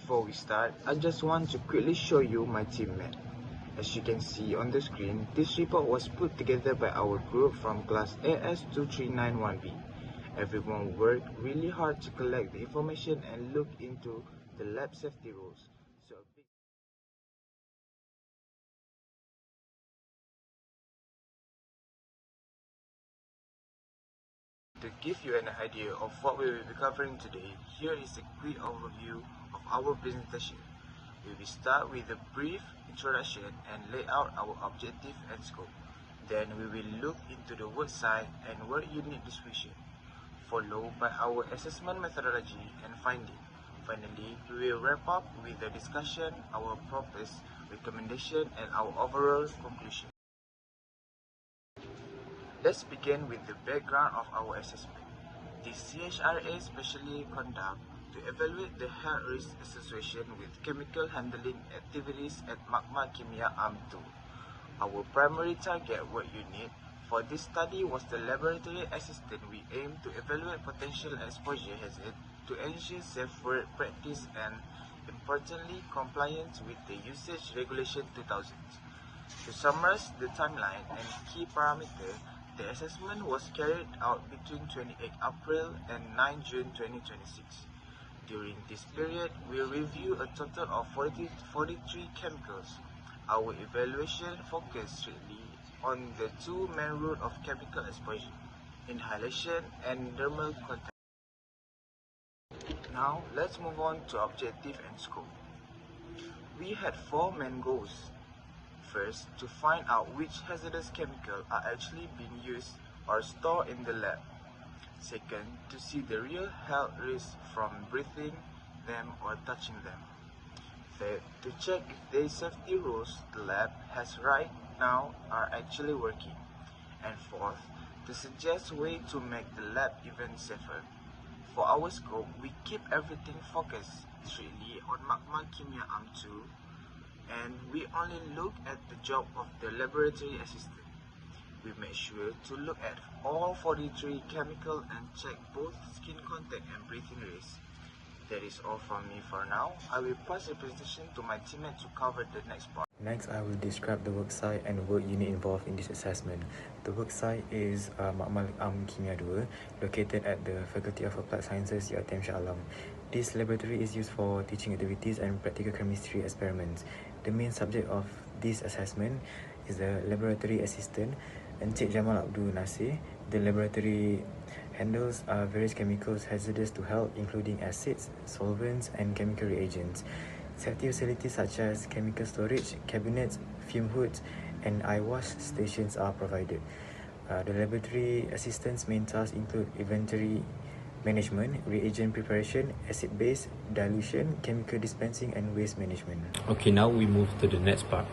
before we start, I just want to quickly show you my teammate. As you can see on the screen, this report was put together by our group from class AS2391B. Everyone worked really hard to collect the information and look into the lab safety rules. To give you an idea of what we will be covering today, here is a quick overview of our presentation. We will start with a brief introduction and lay out our objective and scope. Then we will look into the website and work unit distribution, followed by our assessment methodology and finding. Finally, we will wrap up with the discussion, our proposed recommendation, and our overall conclusion. Let's begin with the background of our assessment. The CHRA specially conducted to evaluate the health risk association with chemical handling activities at Makmal Kimia Arm 2. Our primary target work unit for this study was the laboratory assistant. We aim to evaluate potential exposure hazard to ensure safe work practice and, importantly, compliance with the Usage Regulation 2000. To summarize the timeline and key parameters, the assessment was carried out between 28 April and 9 June 2026. During this period, we reviewed a total of 43 chemicals. Our evaluation focused strictly on the two main routes of chemical exposure, inhalation and dermal contact. Now, let's move on to objective and scope. We had four main goals. First, to find out which hazardous chemicals are actually being used or stored in the lab. Second, to see the real health risks from breathing them or touching them. Third, to check if the safety rules the lab has right now are actually working. And fourth, to suggest ways to make the lab even safer. For our scope, we keep everything focused strictly on Makmal Kimia Arm 2, and we only look at the job of the laboratory assistant. We make sure to look at all 43 chemicals and check both skin contact and breathing risks. That is all from me for now. I will pass the presentation to my teammate to cover the next part. Next, I will describe the worksite and work unit involved in this assessment. The worksite is Makmal Kimia 2, located at the Faculty of Applied Sciences, UiTM Shah Alam. This laboratory is used for teaching activities and practical chemistry experiments. The main subject of this assessment is the laboratory assistant, Encik Jamal Abdul Nasir. The laboratory handles various chemicals hazardous to health, including acids, solvents, and chemical reagents. Safety facilities such as chemical storage, cabinets, fume hoods, and eye wash stations are provided. The laboratory assistant's main tasks include inventory management, reagent preparation, acid-base, dilution, chemical dispensing, and waste management. Okay, now we move to the next part.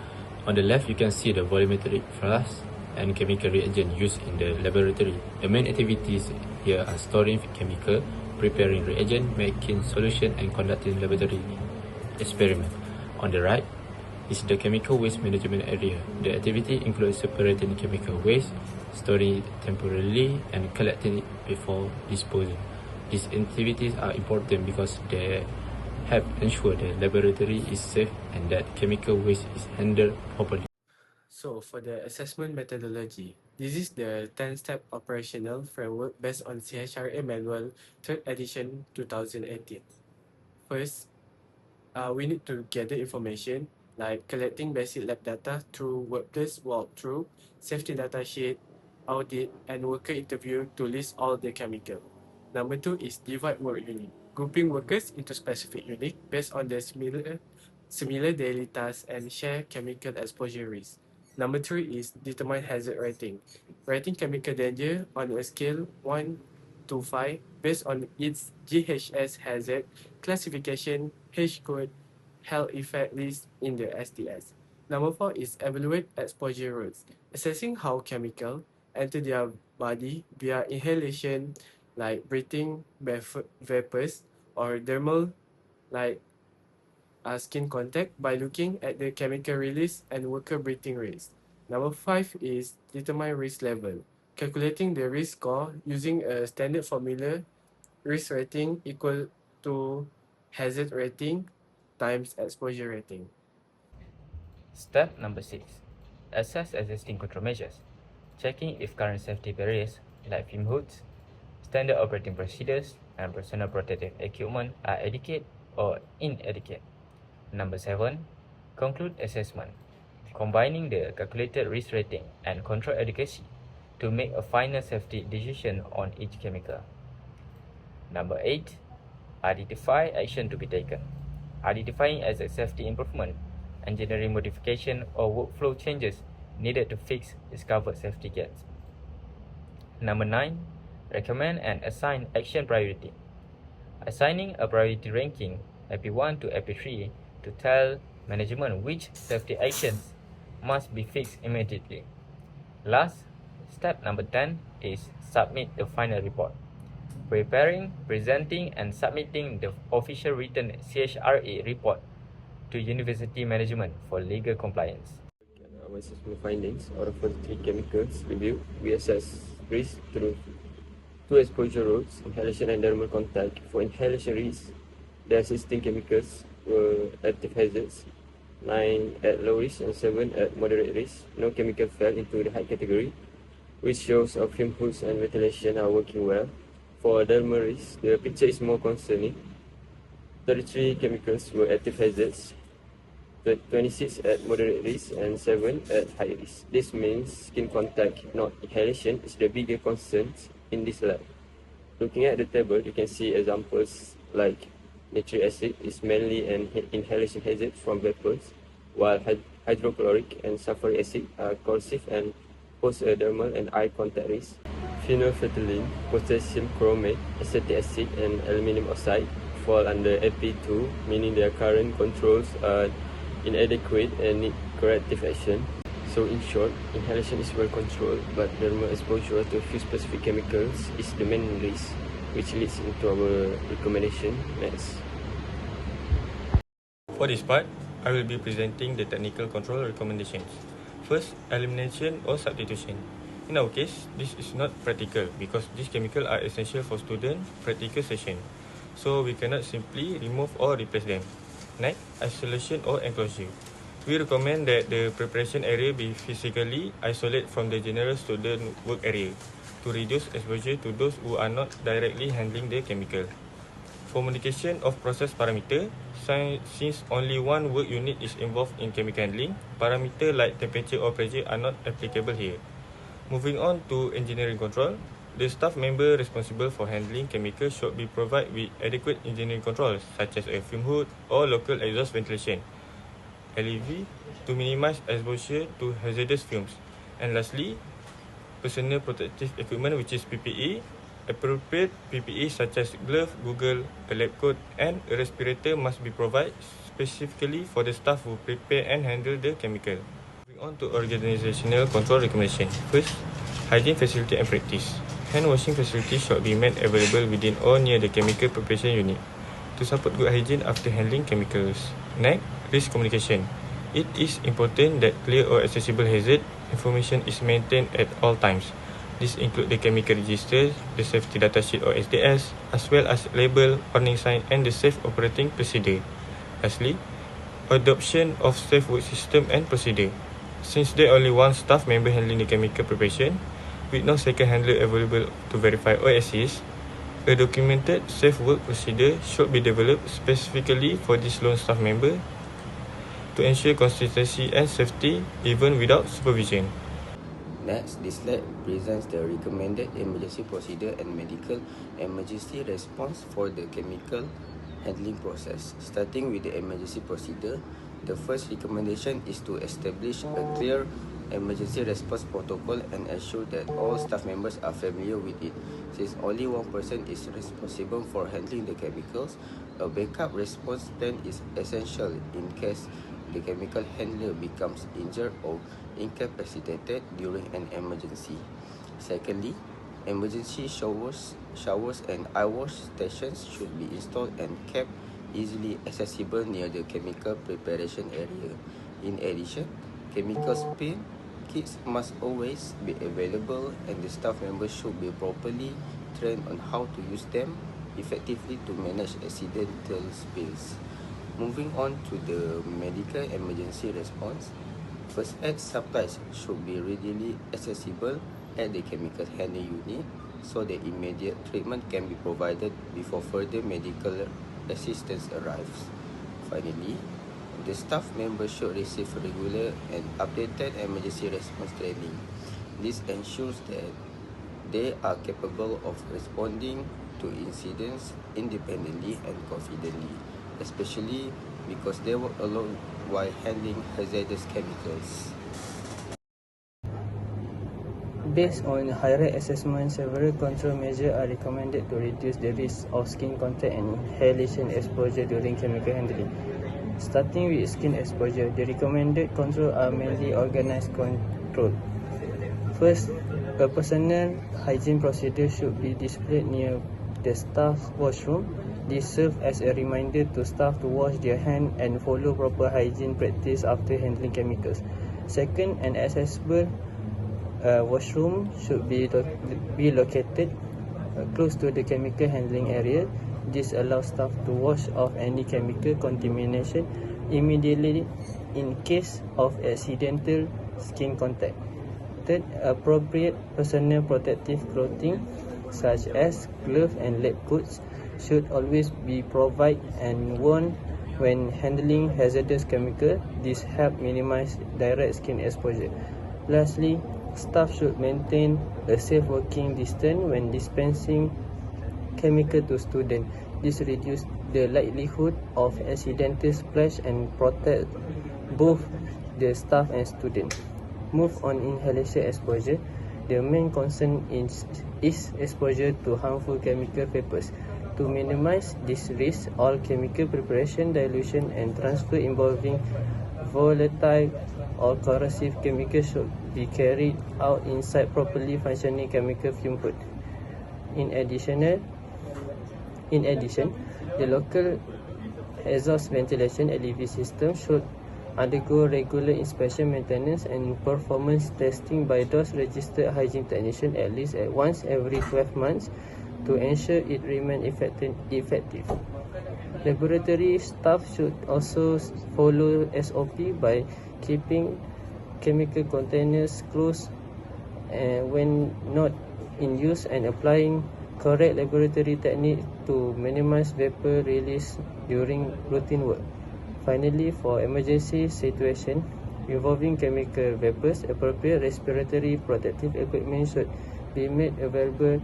On the left, you can see the volumetric flask and chemical reagent used in the laboratory. The main activities here are storing chemical, preparing reagent, making solution, and conducting laboratory experiment. On the right is the chemical waste management area. The activity includes separating chemical waste, storing it temporarily, and collecting it before disposing. These activities are important because they help ensure the laboratory is safe and that chemical waste is handled properly. So for the assessment methodology, this is the 10-step operational framework based on CHRA Manual 3rd edition 2018. First, we need to gather information like collecting basic lab data through workplace walkthrough, safety data sheet, audit, and worker interview to list all the chemical. Number 2 is divide work unit, grouping workers into specific unit based on their similar daily tasks and share chemical exposure risk. Number 3 is determine hazard rating, rating chemical danger on a scale 1 to 5 based on its GHS hazard classification, H code, health effect list in the STS. Number 4 is evaluate exposure routes, assessing how chemical enter their body via inhalation like breathing vapors or dermal like skin contact by looking at the chemical release and worker breathing rates. Number 5 is determine risk level, calculating the risk score using a standard formula, risk rating equal to hazard rating times exposure rating. Step number 6. Assess existing control measures. Checking if current safety barriers like fume hoods, standard operating procedures, and personal protective equipment are adequate or inadequate. Number 7. Conclude assessment. Combining the calculated risk rating and control adequacy to make a final safety decision on each chemical. Number 8. Identify action to be taken. Identifying as a safety improvement, engineering modification or workflow changes needed to fix discovered safety gaps. Number 9. Recommend and assign action priority. Assigning a priority ranking AP1 to AP3 to tell management which safety actions must be fixed immediately. Last, step number 10 is submit the final report. Preparing, presenting, and submitting the official written CHRA report to university management for legal compliance. Our assessment findings out of 43 chemicals reviewed, we assess risk through 2 exposure routes, inhalation and dermal contact. For inhalation risk, the existing chemicals were active hazards, 9 at low risk and 7 at moderate risk. No chemical fell into the high category, which shows our fume hoods and ventilation are working well. For dermal risk, the picture is more concerning. 33 chemicals were active hazards, 26 at moderate risk and 7 at high risk. This means skin contact, not inhalation, is the bigger concern in this lab. Looking at the table, you can see examples like nitric acid is mainly an inhalation hazard from vapors, while hydrochloric and sulfuric acid are corrosive and pose a dermal and eye contact risk. Phenolphthalein, potassium chromate, acetic acid, and aluminum oxide fall under AP2, meaning their current controls are inadequate and need corrective action. So in short, inhalation is well controlled, but dermal exposure to a few specific chemicals is the main risk, which leads into our recommendation. Next. For this part, I will be presenting the technical control recommendations. First, elimination or substitution. In our case, this is not practical because these chemicals are essential for student practical session, so we cannot simply remove or replace them. Next, isolation or enclosure. We recommend that the preparation area be physically isolated from the general student work area to reduce exposure to those who are not directly handling the chemical. For modification of process parameter, since only one work unit is involved in chemical handling, parameters like temperature or pressure are not applicable here. Moving on to engineering control, the staff member responsible for handling chemicals should be provided with adequate engineering controls such as a fume hood or local exhaust ventilation, LEV, to minimize exposure to hazardous fumes. And lastly, personal protective equipment, which is PPE. Appropriate PPE such as glove, goggle, a lab coat, and a respirator must be provided specifically for the staff who prepare and handle the chemical. Moving on to organizational control recommendation. First, hygiene facility and practice. Hand washing facilities should be made available within or near the chemical preparation unit to support good hygiene after handling chemicals. Next, risk communication. It is important that clear or accessible hazard information is maintained at all times. This includes the chemical register, the safety data sheet or SDS, as well as label, warning sign, and the safe operating procedure. Lastly, adoption of safe work system and procedure. Since there are only one staff member handling the chemical preparation, with no second handler available to verify or assist, a documented safe work procedure should be developed specifically for this lone staff member to ensure consistency and safety even without supervision. Next, this slide presents the recommended emergency procedure and medical emergency response for the chemical handling process. Starting with the emergency procedure, the first recommendation is to establish a clear emergency response protocol and ensure that all staff members are familiar with it. Since only one person is responsible for handling the chemicals, a backup response plan is essential in case the chemical handler becomes injured or incapacitated during an emergency. Secondly, emergency showers and eye wash stations should be installed and kept easily accessible near the chemical preparation area. In addition, chemical spill kits must always be available and the staff members should be properly trained on how to use them effectively to manage accidental spills. Moving on to the medical emergency response, first aid supplies should be readily accessible at the chemical handling unit so that immediate treatment can be provided before further medical assistance arrives. Finally, the staff members should receive regular and updated emergency response training. This ensures that they are capable of responding to incidents independently and confidently, especially because they work alone while handling hazardous chemicals. Based on higher assessment, several control measures are recommended to reduce the risk of skin contact and inhalation exposure during chemical handling. Starting with skin exposure, the recommended control are mainly organized control. First, a personal hygiene procedure should be displayed near the staff washroom. This serves as a reminder to staff to wash their hands and follow proper hygiene practice after handling chemicals. Second, an accessible washroom should be located close to the chemical handling area. This allows staff to wash off any chemical contamination immediately in case of accidental skin contact. Third, appropriate personal protective clothing such as gloves and lab coats should always be provided and worn when handling hazardous chemical. This helps minimize direct skin exposure. Lastly, staff should maintain a safe working distance when dispensing chemical to students. This reduces the likelihood of accidental splash and protect both the staff and students. Move on inhalation exposure. The main concern is exposure to harmful chemical vapors. To minimize this risk, all chemical preparation, dilution and transfer involving volatile or corrosive chemicals should be carried out inside properly functioning chemical fume hood. In addition, the local exhaust ventilation (LEV) system should undergo regular inspection, maintenance and performance testing by those registered hygiene technicians at least once every 12 months to ensure it remains effective. Laboratory staff should also follow SOP by keeping chemical containers closed when not in use and applying correct laboratory technique to minimize vapor release during routine work. Finally, for emergency situation involving chemical vapors, appropriate respiratory protective equipment should be made available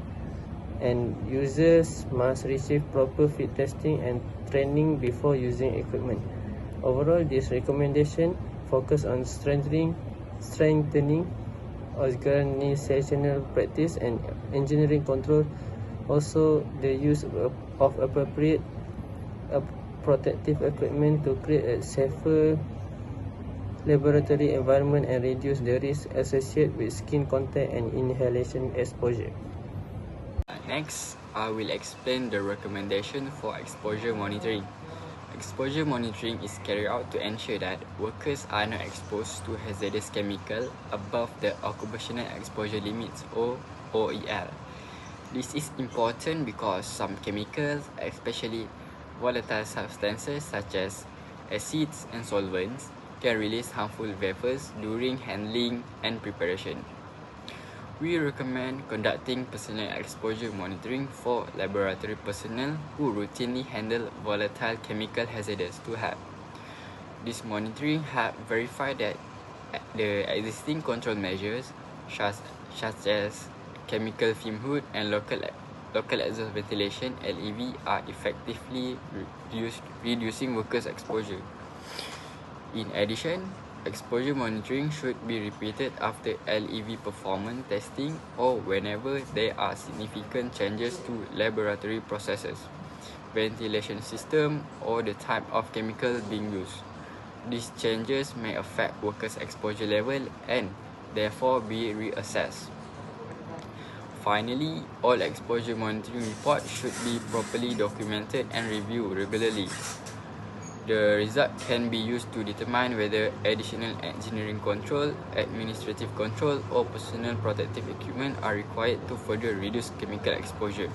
and users must receive proper fit testing and training before using equipment. Overall, this recommendation focus on strengthening organizational practice and engineering control. Also, the use of appropriate protective equipment to create a safer laboratory environment and reduce the risk associated with skin contact and inhalation exposure. Next, I will explain the recommendation for exposure monitoring. Exposure monitoring is carried out to ensure that workers are not exposed to hazardous chemical above the occupational exposure limits or OEL. This is important because some chemicals, especially volatile substances such as acids and solvents, can release harmful vapors during handling and preparation. We recommend conducting personal exposure monitoring for laboratory personnel who routinely handle volatile chemical hazards to help. This monitoring helps verify that the existing control measures, such as chemical fume hood and local exhaust ventilation (LEV) are effectively reducing workers' exposure. In addition, exposure monitoring should be repeated after LEV performance testing or whenever there are significant changes to laboratory processes, ventilation system, or the type of chemical being used. These changes may affect workers' exposure level and therefore be reassessed. Finally, all exposure monitoring reports should be properly documented and reviewed regularly. The result can be used to determine whether additional engineering control, administrative control, or personal protective equipment are required to further reduce chemical exposure.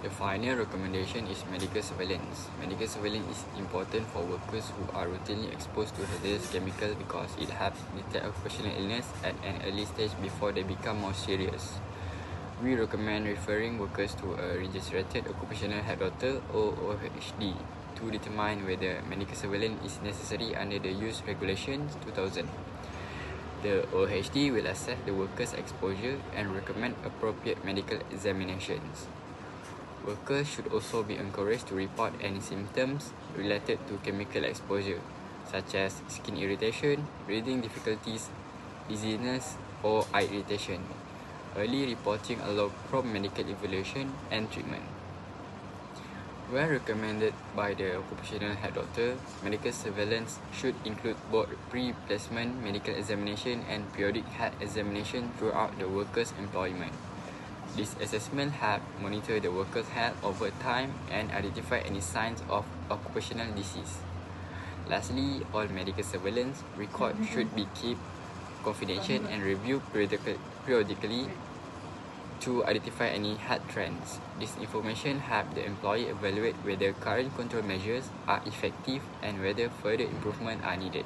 The final recommendation is medical surveillance. Medical surveillance is important for workers who are routinely exposed to hazardous chemicals because it helps detect occupational illness at an early stage before they become more serious. We recommend referring workers to a registered occupational health doctor or OHD to determine whether medical surveillance is necessary under the Use Regulations 2000. The OHD will assess the worker's exposure and recommend appropriate medical examinations. Workers should also be encouraged to report any symptoms related to chemical exposure, such as skin irritation, breathing difficulties, dizziness, or eye irritation. Early reporting allows prompt medical evaluation and treatment. Where recommended by the occupational health doctor, medical surveillance should include both pre-placement medical examination and periodic health examination throughout the worker's employment. This assessment helps monitor the worker's health over time and identify any signs of occupational disease. Lastly, all medical surveillance records should be kept confidential and reviewed periodically to identify any health trends. This information helps the employee evaluate whether current control measures are effective and whether further improvements are needed.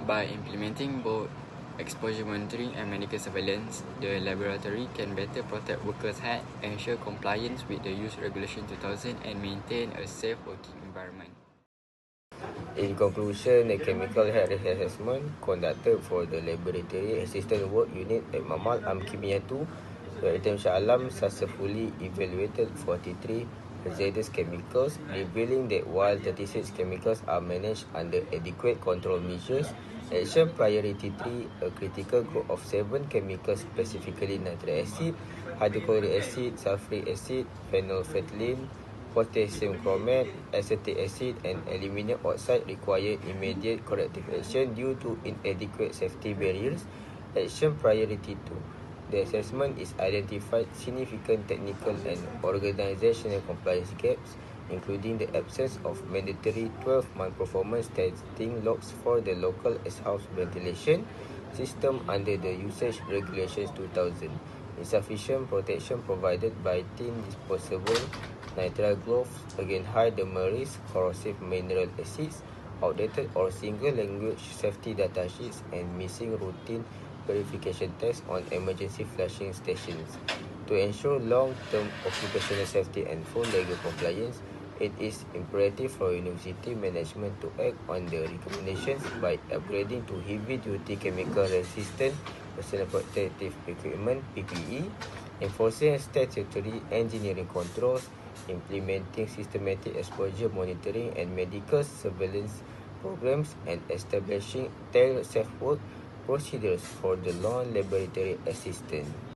By implementing both exposure monitoring and medical surveillance, the laboratory can better protect workers' health, ensure compliance with the Use Regulation 2000, and maintain a safe working environment. In conclusion, the chemical health assessment conducted for the laboratory assistant work unit at Makmal Kimia 2, the item Shah Alam successfully evaluated 43 hazardous chemicals, revealing that while 36 chemicals are managed under adequate control measures, Action Priority 3, a critical group of 7 chemicals, specifically nitric acid, hydrochloric acid, sulfuric acid, phenolphthalein, potassium chromate, acetic acid, and aluminium oxide, require immediate corrective action due to inadequate safety barriers. Action Priority 2. The assessment is identified significant technical and organizational compliance gaps, including the absence of mandatory 12-month performance testing logs for the local S-house ventilation system under the Usage Regulations 2000, insufficient protection provided by thin disposable nitrile gloves against high thermal risk, corrosive mineral acids, outdated or single language safety data sheets, and missing routine verification tests on emergency flushing stations. To ensure long-term occupational safety and full legal compliance, it is imperative for university management to act on the recommendations by upgrading to heavy-duty chemical-resistant personal protective equipment (PPE), enforcing statutory engineering controls, implementing systematic exposure monitoring and medical surveillance programs, and establishing tailored safe work procedures for the non-laboratory assistant.